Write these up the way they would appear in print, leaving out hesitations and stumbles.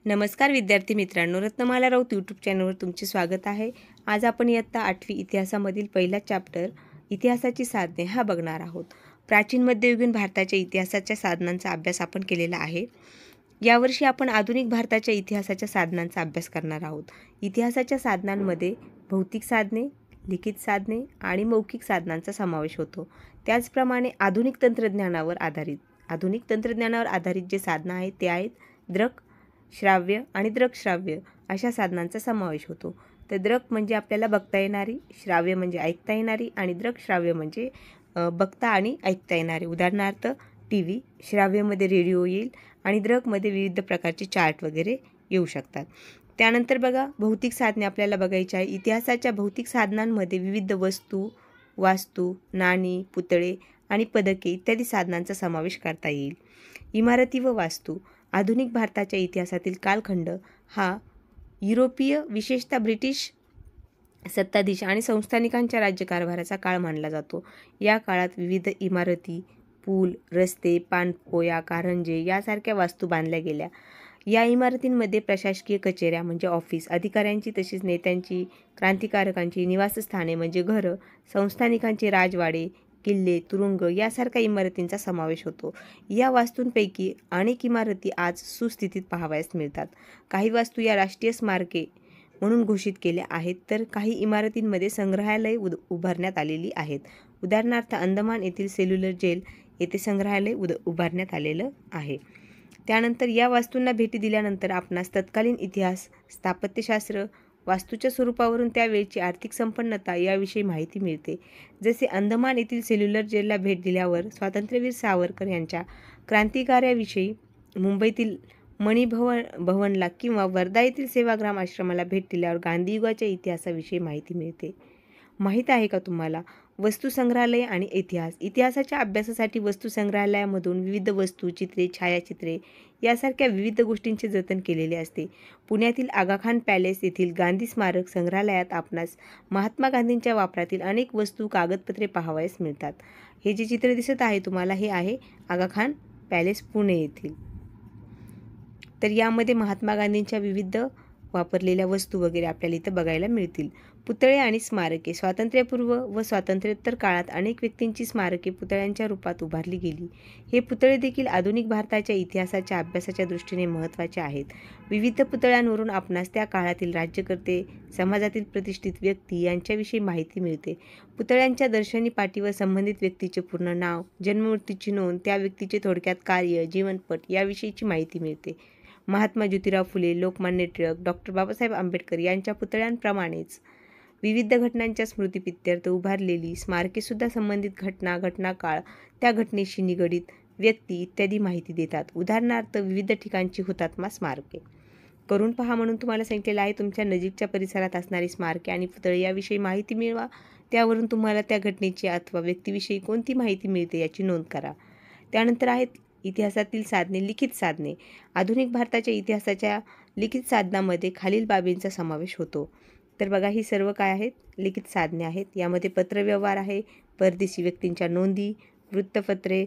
नमस्कार विद्यार्थी मित्रांनो, रत्नमाला राऊत यूट्यूब चॅनलवर तुमचे स्वागत आहे। आज आपण इयत्ता 8वी इतिहासामधील पहिला चॅप्टर इतिहासाची साधने हा बघणार आहोत। प्राचीन मध्ययुगीन भारताच्या इतिहासाच्या साधनांचा अभ्यास आपण केलेला आहे। यावर्षी आपण आधुनिक भारताच्या इतिहासाच्या साधनांचा अभ्यास करणार आहोत। इतिहासाच्या साधनांमध्ये भौतिक साधने, लिखित साधने आणि मौखिक साधनांचा समावेश होतो। त्याचप्रमाणे आधुनिक तंत्रज्ञानावर आधारित जे साधनं आहेत ते आहेत दृक श्राव्य आणि दृकश्राव्य अशा साधनांचा समावेश होतो। तर दृक म्हणजे आपल्याला बघता येणारी, श्राव्य म्हणजे ऐकता येणारी आणि दृकश्राव्य म्हणजे बघता आणि ऐकता येणारे। उदाहरणार्थ टीव्ही, श्राव्यमध्ये रेडिओ येईल आणि दृकमध्ये विविध प्रकारचे चार्ट वगैरे येऊ शकतात। त्यानंतर बघा भौतिक साधने आपल्याला बघायची आहे। इतिहासाच्या भौतिक साधनांमध्ये विविध वस्तू, वास्तू, नाणी, पुतळे आणि पदके इत्यादी साधनांचा समावेश करता येईल। इमारती व वास्तू आधुनिक भारताच्या इतिहासातील कालखंड हा युरोपीय विशेषतः ब्रिटिश सत्ताधीश आणि संस्थानिकांच्या राज्यकारभाराचा काळ मानला जातो। या काळात विविध इमारती, पूल, रस्ते, पाणपोया, कारंजे यासारख्या वास्तू बांधल्या गेल्या। या इमारतींमध्ये प्रशासकीय कचेऱ्या म्हणजे ऑफिस, अधिकाऱ्यांची तसेच नेत्यांची, क्रांतिकारकांची निवासस्थाने म्हणजे घरं, संस्थानिकांचे राजवाडे, किल्ले, तुरुंग यासारख्या इमारतींचा समावेश होतो। या वास्तूंपैकी अनेक इमारती आज सुस्थितीत पाहावयास मिळतात। काही वास्तू या राष्ट्रीय स्मारके म्हणून घोषित केल्या आहेत, तर काही इमारतींमध्ये संग्रहालय उभारण्यात आलेली आहेत। उदाहरणार्थ अंदमान येथील सेल्युलर जेल येथे संग्रहालय उभारण्यात आलेलं आहे। त्यानंतर या वास्तूंना भेटी दिल्यानंतर आपणास तत्कालीन इतिहास, स्थापत्यशास्त्र, वास्तूच्या स्वरूपावरून त्यावेळची आर्थिक संपन्नता याविषयी माहिती मिळते। जसे अंदमान येथील सेल्युलर जेलला भेट दिल्यावर स्वातंत्र्यवीर सावरकर यांच्या क्रांतिकार्याविषयी, मुंबईतील मणिभवनला किंवा वर्धा येथील सेवाग्राम आश्रमाला भेट दिल्यावर गांधीयुगाच्या इतिहासाविषयी माहिती मिळते। माहीत आहे का तुम्हाला वस्तू संग्रहालय आणि इतिहास? इतिहासाच्या अभ्यासासाठी वस्तू संग्रहालयामधून विविध वस्तू, चित्रे, छायाचित्रे यासारख्या विविध गोष्टींचे जतन केलेले असते। पुण्यातील आगाखान पॅलेस येथील गांधी स्मारक संग्रहालयात आपणास महात्मा गांधींच्या वापरातील अनेक वस्तू, कागदपत्रे पाहावयास मिळतात। हे जे चित्र दिसत आहे तुम्हाला हे आहे आगाखान पॅलेस पुणे येथील। तर यामध्ये महात्मा गांधींच्या विविध वापरलेल्या वस्तू वगैरे आपल्याला इथं बघायला मिळतील। पुतळे आणि स्मारके स्वातंत्र्यपूर्व व स्वातंत्र्योत्तर काळात अनेक व्यक्तींची स्मारके पुतळ्यांच्या रूपात उभारली गेली। हे पुतळे देखील आधुनिक भारताच्या इतिहासाच्या अभ्यासाच्या दृष्टीने महत्त्वाचे आहेत। विविध पुतळ्यांवरून आपणास त्या काळातील राज्यकर्ते, समाजातील प्रतिष्ठित व्यक्ती यांच्याविषयी माहिती मिळते। पुतळ्यांच्या दर्शनी पाटीवर संबंधित व्यक्तीचे पूर्ण नाव, जन्ममृत्यूची नोंद, त्या व्यक्तीचे थोडक्यात कार्य, जीवनपट याविषयीची माहिती मिळते। महात्मा ज्योतिराव फुले, लोकमान्य टिळक, डॉक्टर बाबासाहेब आंबेडकर यांच्या पुतळ्यांप्रमाणेच विविध घटनांच्या स्मृतिप्रित्यर्थ उभारलेली स्मारकेसुद्धा संबंधित घटना, घटनाकाळ, त्या घटनेशी निगडीत व्यक्ती इत्यादी माहिती देतात। उदाहरणार्थ विविध ठिकाणची हुतात्मा स्मारके करून पहा म्हणून तुम्हाला सांगितलेलं आहे। तुमच्या नजीकच्या परिसरात असणारी स्मारके आणि पुतळे याविषयी माहिती मिळवा। त्यावरून तुम्हाला त्या घटनेची अथवा व्यक्तीविषयी कोणती माहिती मिळते याची नोंद करा। त्यानंतर आहेत इतिहासातील साधने, लिखित साधने। आधुनिक भारताच्या इतिहासाच्या लिखित साधनामध्ये खालील बाबींचा समावेश होतो। तर बघा ही सर्व काय आहेत? लिखित साधने आहेत। यामध्ये पत्रव्यवहार आहे, परदेशी व्यक्तींच्या नोंदी, वृत्तपत्रे,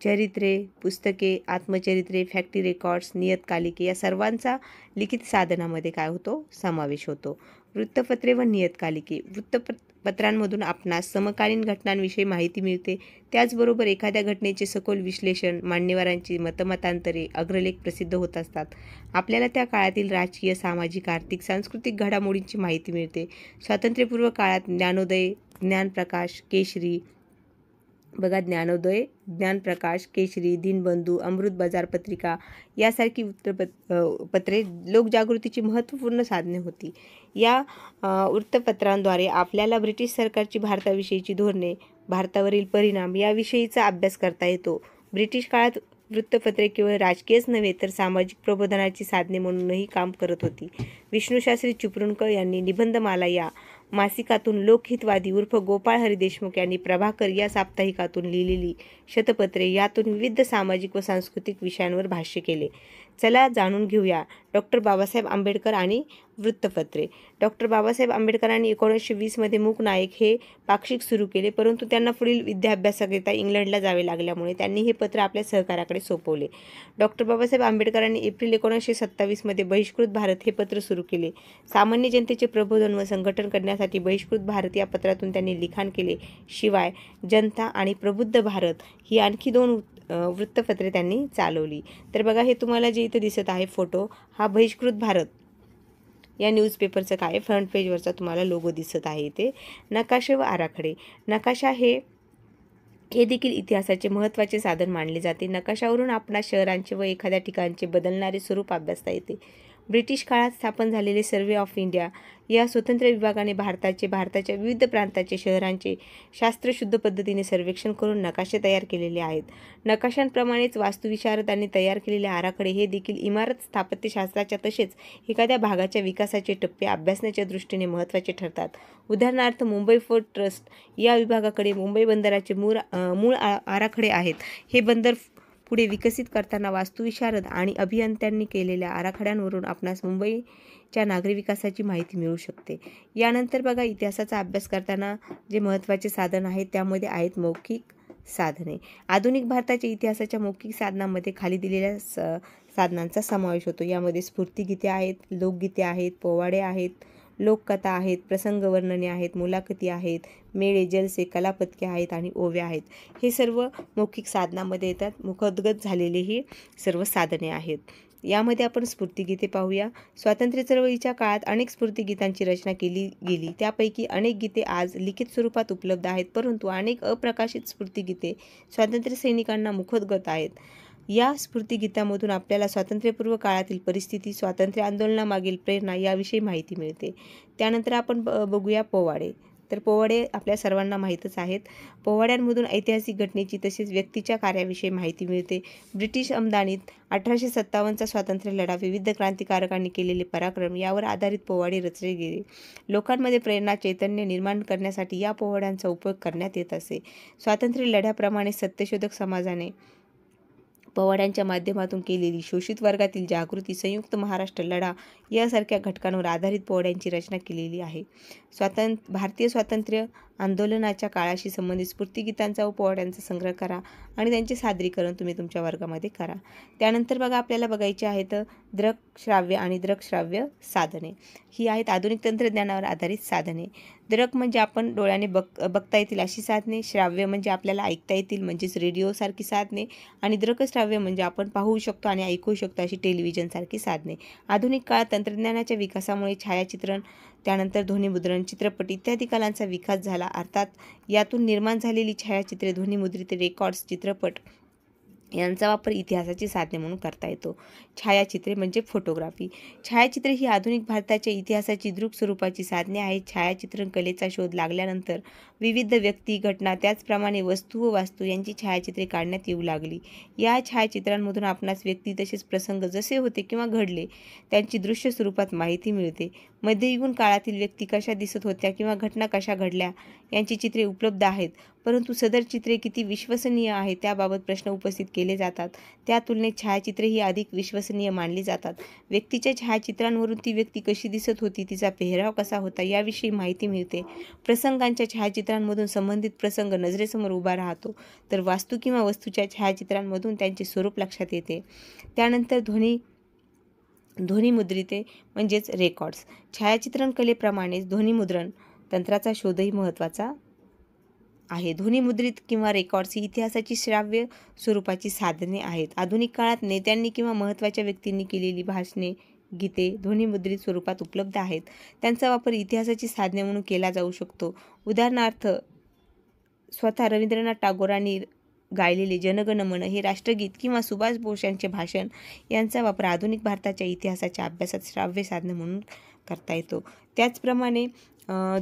चरित्रे, पुस्तके, आत्मचरित्रे, फॅक्टरी रेकॉर्ड्स, नियतकालिके या सर्वांचा लिखित साधनामध्ये काय होतो? समावेश होतो। वृत्तपत्रे व नियतकालिके वृत्तपत्रांमधून आपणास समकालीन घटनांविषयी माहिती मिळते। त्याचबरोबर एखाद्या घटनेचे सखोल विश्लेषण, मान्यवरांची मतमतांतरे, अग्रलेख प्रसिद्ध होत असतात। आपल्याला त्या काळातील राजकीय, सामाजिक, आर्थिक, सांस्कृतिक घडामोडींची माहिती मिळते। स्वातंत्र्यपूर्व काळात ज्ञानोदय, ज्ञानप्रकाश, केशरी बघा ज्ञानोदय, ज्ञानप्रकाश, केशरी, दीनबंधू, अमृत बाजार पत्रिका यासारखी वृत्तपत्रे लोकजागृतीची महत्त्वपूर्ण साधने होती। या वृत्तपत्रांद्वारे आपल्याला ब्रिटिश सरकारची भारताविषयीची धोरणे, भारतावरील परिणाम याविषयीचा अभ्यास करता येतो। ब्रिटिश काळात वृत्तपत्रे केवळ राजकीयच नव्हे तर सामाजिक प्रबोधनाची साधने म्हणूनही काम करत होती। विष्णुशास्त्री चिपळूणकर यांनी निबंधमाला या मासिकातून लोकहितवादी उर्फ गोपाळ हरी देशमुख यांनी प्रभाकर या साप्ताहिकातून लिहिलेली शतपत्रे यातून विविध सामाजिक व सांस्कृतिक विषयांवर भाष्य केले। चला जाणून घेऊया डॉक्टर बाबासाहेब आंबेडकर आणि वृत्तपत्रे. डॉक्टर बाबासाहेब आंबेडकरांनी 1920 मूक नायक हे पाक्षिक सुरू केले, परंतु त्यांना पुढील विद्याभ्यासाकरिता इंग्लंडला जावे लागल्यामुळे त्यांनी हे पत्र आपल्या सहकाऱ्याकडे सोपवले. डॉक्टर बाबासाहेब आंबेडकरांनी एप्रिल 1927 बहिष्कृत भारत हे पत्र सुरू केले. सामान्य जनतेचे प्रबोधन व संघटन करण्यासाठी बहिष्कृत भारत या पत्रातून त्यांनी लिखाण केले. शिवाय जनता आणि प्रबुद्ध भारत ही आणखी 2 वृत्तपत्रे त्यांनी चालवली. तर बघा, हे तुम्हाला जे इथे दिसत आहे फोटो, हा बहिष्कृत भारत या न्यूजपेपरचं काय फ्रंट पेजवरचा तुम्हाला लोगो दिसत आहे. इथे नकाशे व आराखडे. नकाशा हे देखील इतिहासाचे महत्त्वाचे साधन मानले जाते. नकाशावरून आपणास शहरांचे व एखाद्या ठिकाणचे बदलणारे स्वरूप अभ्यासता येते. ब्रिटिश काळात स्थापन झालेले सर्वे ऑफ इंडिया या स्वतंत्र विभागाने भारताच्या विविध प्रांताचे शहरांचे शास्त्रशुद्ध पद्धतीने सर्वेक्षण करून नकाशे तयार केलेले आहेत. नकाशांप्रमाणेच वास्तुविशारदांनी तयार केलेले आराखडे हे देखील इमारत स्थापत्यशास्त्राच्या तसेच एखाद्या भागाच्या विकासाचे टप्पे अभ्यासण्याच्या दृष्टीने महत्त्वाचे ठरतात. उदाहरणार्थ, मुंबई पोर्ट ट्रस्ट या विभागाकडे मुंबई बंदराचे मूळ आराखडे आहेत. हे बंदर पुढे विकसित करताना वास्तुविशारद आणि अभियंत्यांनी केलेल्या आराखड्यांवरून आपणास मुंबईच्या नागरी विकासाची माहिती मिळू शकते. यानंतर बघा, इतिहासाचा अभ्यास करताना जे महत्त्वाचे साधन आहेत त्यामध्ये आहेत मौखिक साधने. आधुनिक भारताच्या इतिहासाच्या मौखिक साधनांमध्ये खाली दिलेल्या साधनांचा समावेश होतो. यामध्ये स्फूर्तिगीते आहेत, लोकगीते आहेत, पोवाडे आहेत, लोककथा आहेत, प्रसंग वर्णने आहेत, मुलाखती आहेत, मेळे, जलसे, कलापथके आहेत आणि ओव्या आहेत. हे सर्व मौखिक साधनामध्ये येतात. मुखोद्गत झालेली ही सर्व साधने आहेत. यामध्ये आपण स्फूर्तिगीते पाहूया. स्वातंत्र्य चळवळीच्या काळात अनेक स्फूर्तिगीतांची रचना केली गेली. त्यापैकी अनेक गीते आज लिखित स्वरूपात उपलब्ध आहेत, परंतु अनेक अप्रकाशित स्फूर्तिगीते स्वातंत्र्य सैनिकांना मुखोद्गत आहेत. या स्फूर्तिगीतामधून आपल्याला स्वातंत्र्यपूर्व काळातील परिस्थिती, स्वातंत्र्य आंदोलनामागील प्रेरणा याविषयी माहिती मिळते. त्यानंतर आपण बघूया पोवाडे. तर पोवाडे आपल्या सर्वांना माहीतच आहेत. पोवाड्यांमधून ऐतिहासिक घटनेची तसेच व्यक्तीच्या कार्याविषयी माहिती मिळते. ब्रिटिश अंमदानीत 1857चा स्वातंत्र्य लढा, विविध क्रांतिकारकांनी केलेले पराक्रम यावर आधारित पोवाडे रचले गेले. लोकांमध्ये प्रेरणा, चैतन्य निर्माण करण्यासाठी या पोवाड्यांचा उपयोग करण्यात येत असे. स्वातंत्र्य लढ्याप्रमाणे सत्यशोधक समाजाने पोवाड्यांच्या माध्यमातून केलेली शोषित वर्गातील जागृती, संयुक्त महाराष्ट्र लढा यासारख्या घटकांवर आधारित पोवाड्यांची रचना केलेली आहे. भारतीय स्वातंत्र्य आंदोलनाच्या काळाशी संबंधित स्फूर्तिगीतांचा व पोवाड्यांचा संग्रह करा आणि त्यांचे सादरीकरण तुम्ही तुमच्या वर्गामध्ये करा. त्यानंतर बघा, आपल्याला बघायचे आहेत दृकश्राव्य आणि दृकश्राव्य साधने. ही आहेत आधुनिक तंत्रज्ञानावर आधारित साधने. दृक म्हणजे आपण डोळ्याने बघता येतील अशी साधने, श्राव्य म्हणजे आपल्याला ऐकता येतील म्हणजेच रेडिओसारखी साधने, आणि दृकश्राव्य म्हणजे आपण पाहू शकतो आणि ऐकू शकतो अशी टेलिव्हिजनसारखी साधने. आधुनिक काळात तंत्रज्ञानाच्या विकासामुळे छायाचित्रण, त्यानंतर ध्वनिमुद्रण, चित्रपट इत्यादी कलांचा विकास झाला. अर्थात यातून निर्माण झालेली छायाचित्रे, ध्वनिमुद्रित रेकॉर्ड्स, चित्रपट यांचा वापर इतिहासाची साधने म्हणून करता येतो. छायाचित्रे म्हणजे फोटोग्राफी. छायाचित्रे ही आधुनिक भारताच्या इतिहासाची दृक स्वरूपाची साधने आहेत. छायाचित्रण कलेचा शोध लागल्यानंतर विविध व्यक्ती, घटना, त्याचप्रमाणे वस्तू व वास्तू यांची छायाचित्रे काढण्यात येऊ लागली. या छायाचित्रांमधून आपणास व्यक्ती तसेच प्रसंग जसे होते किंवा घडले त्यांची दृश्य स्वरूपात माहिती मिळते. मध्ययुगीन काळातील व्यक्ती कशा दिसत होत्या किंवा घटना कशा घडल्या यांची चित्रे उपलब्ध आहेत, परंतु सदर चित्रे किती विश्वसनीय आहेत त्याबाबत प्रश्न उपस्थित केले जातात. त्या तुलनेत छायाचित्रे ही अधिक विश्वसनीय मानली जातात. व्यक्तीच्या छायाचित्रांवरून ती व्यक्ती कशी दिसत होती, तिचा पेहराव कसा होता याविषयी माहिती मिळते. प्रसंगांच्या छायाचित्रांमधून संबंधित प्रसंग नजरेसमोर उभा राहतो, तर वास्तू किंवा वस्तूच्या छायाचित्रांमधून त्यांचे स्वरूप लक्षात येते. त्यानंतर ध्वनिमुद्रिते म्हणजेच रेकॉर्ड्स. छायाचित्रण कलेप्रमाणेच ध्वनिमुद्रण तंत्राचा शोधही महत्त्वाचा आहे. ध्वनिमुद्रित किंवा रेकॉर्ड्स ही इतिहासाची श्राव्य स्वरूपाची साधने आहेत. आधुनिक काळात नेत्यांनी किंवा महत्त्वाच्या व्यक्तींनी केलेली भाषणे, गीते ध्वनिमुद्रित स्वरूपात उपलब्ध आहेत. त्यांचा वापर इतिहासाची साधने म्हणून केला जाऊ शकतो. उदाहरणार्थ, स्वतः रवींद्रनाथ टागोरांनी गायलेले जनगण मन हे राष्ट्रगीत किंवा सुभाष बोस यांचे भाषण यांचा वापर आधुनिक भारताच्या इतिहासाच्या अभ्यासात श्राव्य साधने म्हणून करता येतो. त्याचप्रमाणे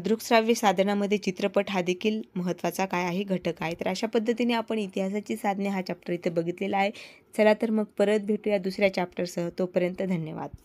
दृकश्राव्य साधनामध्ये चित्रपट हा देखील महत्त्वाचा घटक आहे. तर अशा पद्धतीने आपण इतिहासाची साधने हा चॅप्टर इथे बघितलेला आहे. चला तर मग परत भेटूया दुसऱ्या चॅप्टरसह. तोपर्यंत धन्यवाद.